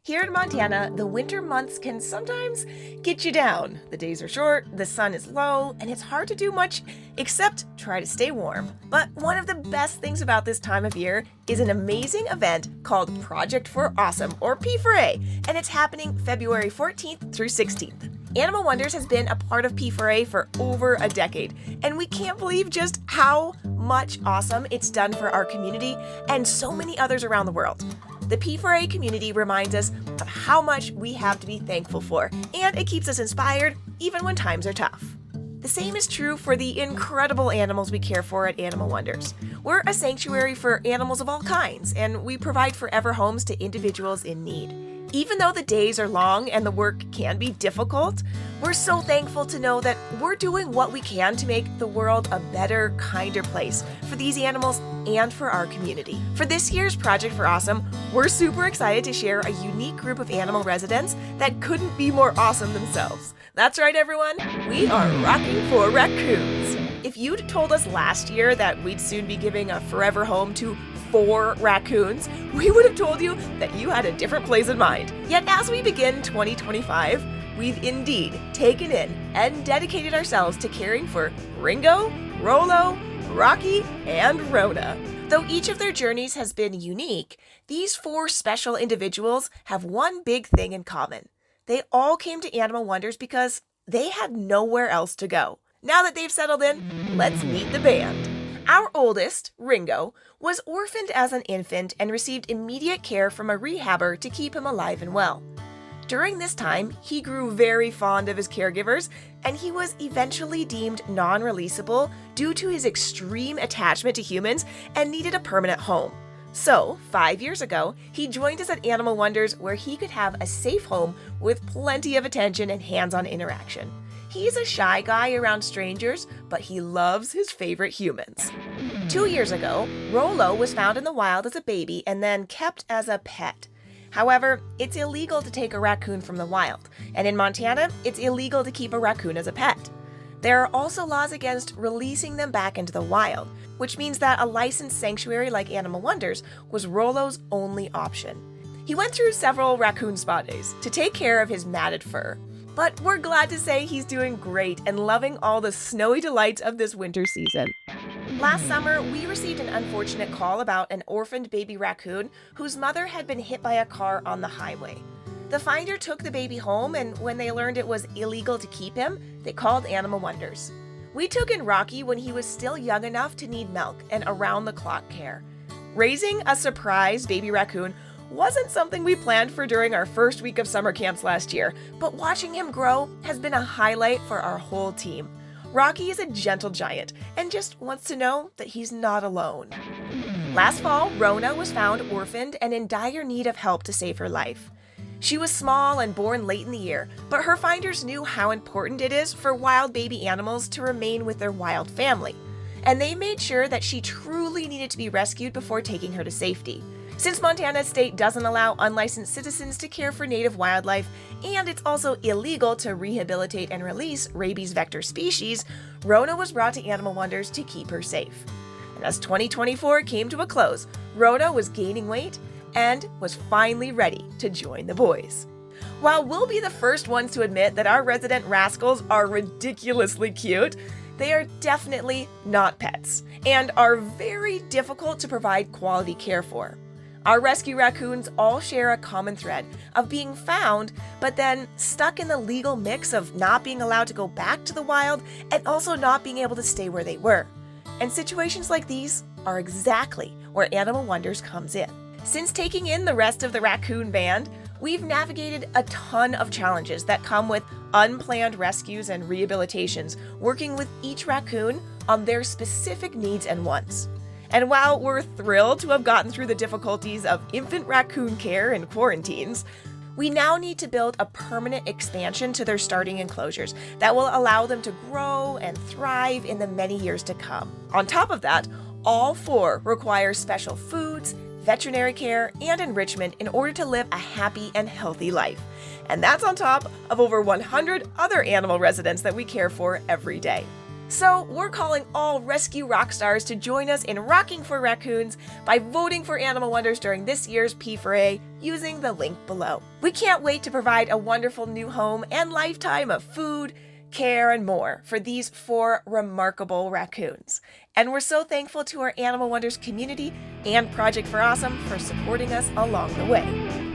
Here in Montana, the winter months can sometimes get you down. The days are short, the sun is low, and it's hard to do much except try to stay warm. But one of the best things about this time of year is an amazing event called Project for Awesome, or P4A, and it's happening February 14th through 16th. Animal Wonders has been a part of P4A for over a decade, and we can't believe just how much awesome it's done for our community and so many others around the world. The P4A community reminds us of how much we have to be thankful for, and it keeps us inspired even when times are tough. The same is true for the incredible animals we care for at Animal Wonders. We're a sanctuary for animals of all kinds, and we provide forever homes to individuals in need. Even though the days are long and the work can be difficult, we're so thankful to know that we're doing what we can to make the world a better, kinder place for these animals and for our community. For this year's Project for Awesome, we're super excited to share a unique group of animal residents that couldn't be more awesome themselves. That's right, everyone, we are rocking for raccoons. If you'd told us last year that we'd soon be giving a forever home to 4 raccoons, we would have told you that you had a different place in mind. Yet as we begin 2025, we've indeed taken in and dedicated ourselves to caring for Ringo, Rolo, Rocky, and Rona. Though each of their journeys has been unique, these 4 special individuals have one big thing in common. They all came to Animal Wonders because they had nowhere else to go. Now that they've settled in, let's meet the band. Our oldest, Ringo, was orphaned as an infant and received immediate care from a rehabber to keep him alive and well. During this time, he grew very fond of his caregivers, and he was eventually deemed non-releasable due to his extreme attachment to humans and needed a permanent home. So, 5 years ago, he joined us at Animal Wonders where he could have a safe home with plenty of attention and hands-on interaction. He's a shy guy around strangers, but he loves his favorite humans. 2 years ago, Rolo was found in the wild as a baby and then kept as a pet. However, it's illegal to take a raccoon from the wild, and in Montana, it's illegal to keep a raccoon as a pet. There are also laws against releasing them back into the wild, which means that a licensed sanctuary like Animal Wonders was Rolo's only option. He went through several raccoon spa days to take care of his matted fur. But we're glad to say he's doing great and loving all the snowy delights of this winter season. Last summer, we received an unfortunate call about an orphaned baby raccoon whose mother had been hit by a car on the highway. The finder took the baby home, and when they learned it was illegal to keep him, they called Animal Wonders. We took in Rocky when he was still young enough to need milk and around-the-clock care. Raising a surprise baby raccoon wasn't something we planned for during our first week of summer camps last year, but watching him grow has been a highlight for our whole team. Rocky is a gentle giant and just wants to know that he's not alone. Last fall, Rona was found orphaned and in dire need of help to save her life. She was small and born late in the year, but her finders knew how important it is for wild baby animals to remain with their wild family, and they made sure that she truly needed to be rescued before taking her to safety. Since Montana state doesn't allow unlicensed citizens to care for native wildlife, and it's also illegal to rehabilitate and release rabies vector species, Rona was brought to Animal Wonders to keep her safe. And as 2024 came to a close, Rona was gaining weight and was finally ready to join the boys. While we'll be the first ones to admit that our resident rascals are ridiculously cute, they are definitely not pets and are very difficult to provide quality care for. Our rescue raccoons all share a common thread of being found, but then stuck in the legal mix of not being allowed to go back to the wild and also not being able to stay where they were. And situations like these are exactly where Animal Wonders comes in. Since taking in the rest of the raccoon band, we've navigated a ton of challenges that come with unplanned rescues and rehabilitations, working with each raccoon on their specific needs and wants. And while we're thrilled to have gotten through the difficulties of infant raccoon care and quarantines, we now need to build a permanent expansion to their starting enclosures that will allow them to grow and thrive in the many years to come. On top of that, all 4 require special foods, veterinary care, and enrichment in order to live a happy and healthy life. And that's on top of over 100 other animal residents that we care for every day. So, we're calling all rescue rock stars to join us in rocking for raccoons by voting for Animal Wonders during this year's P4A using the link below. We can't wait to provide a wonderful new home and lifetime of food, care, and more for these 4 remarkable raccoons. And we're so thankful to our Animal Wonders community and Project for Awesome for supporting us along the way.